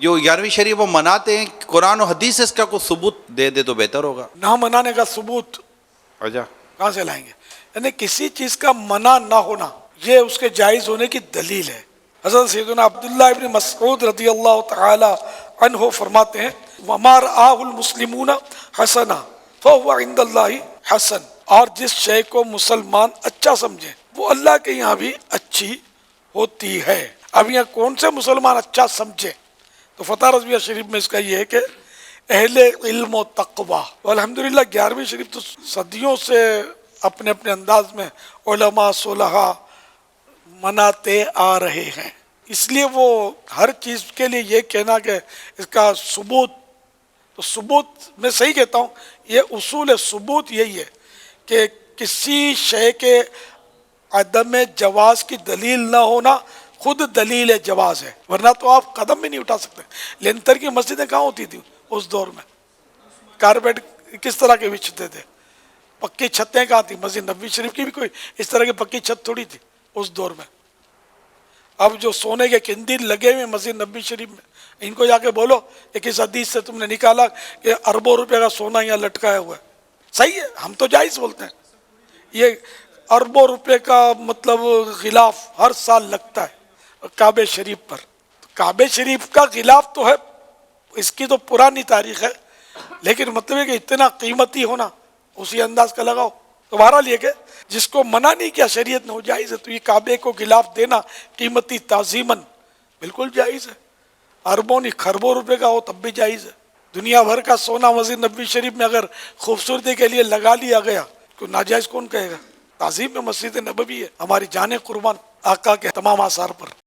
جو 11ویں شریف وہ مناتے ہیں، قرآن و حدیث سے اس کا کوئی ثبوت دے دے تو بہتر ہوگا۔ نہ منانے کا ثبوت اچھا، کہاں سے لائیں گے؟ یعنی کسی چیز کا منع نہ ہونا یہ اس کے جائز ہونے کی دلیل ہے۔ حضرت سیدنا عبداللہ ابن مسعود رضی اللہ تعالی عنہ فرماتے ہیں وَمَا رَآهُ الْمُسْلِمُونَ حَسَنًا فَهُوَ عِنْدَ اللَّهِ حَسَن، اور جس شے کو مسلمان اچھا سمجھے وہ اللہ کے یہاں بھی اچھی ہوتی ہے۔ اب یہاں کون سے مسلمان اچھا سمجھے؟ تو فتح رضویہ شریف میں اس کا یہ ہے کہ اہل علم و تقوی، والحمدللہ 11ویں شریف تو صدیوں سے اپنے اپنے انداز میں علماء صلحاء مناتے آ رہے ہیں، اس لیے وہ ہر چیز کے لیے یہ کہنا کہ اس کا ثبوت، تو ثبوت میں صحیح کہتا ہوں، یہ اصول ثبوت یہی ہے کہ کسی شے کے عدم جواز کی دلیل نہ ہونا خود دلیل جواز ہے، ورنہ تو آپ قدم بھی نہیں اٹھا سکتے۔ لینتر کی مسجدیں کہاں ہوتی تھی اس دور میں؟ کارپیٹ کس طرح کے بچھتے تھے؟ پکی چھتیں کہاں تھی؟ مسجد نبوی شریف کی بھی کوئی اس طرح کی پکی چھت تھوڑی تھی اس دور میں۔ اب جو سونے کے قندیل لگے ہوئے مسجد نبوی شریف میں، ان کو جا کے بولو کہ کس حدیث سے تم نے نکالا کہ اربوں روپے کا سونا یہاں لٹکایا ہوا ہے؟ صحیح ہے، ہم تو جائز بولتے ہیں۔ یہ اربوں روپے کا مطلب غلاف ہر سال لگتا ہے کعبے شریف پر، کعبے شریف کا غلاف تو ہے، اس کی تو پرانی تاریخ ہے، لیکن مطلب ہے کہ اتنا قیمتی ہونا اسی انداز کا لگاؤ۔ تو بہرحال یہ کہ جس کو منع نہیں کیا شریعت نے وہ جائز ہے، تو یہ کعبے کو غلاف دینا قیمتی تعظیماً بالکل جائز ہے، اربوں نہیں خربوں روپے کا ہو تب بھی جائز ہے۔ دنیا بھر کا سونا مسجد نبوی شریف میں اگر خوبصورتی کے لیے لگا لیا گیا تو ناجائز کون کہے گا؟ تعظیم میں مسجد نبوی ہے، ہماری جانیں قربان آقا کے تمام آثار پر۔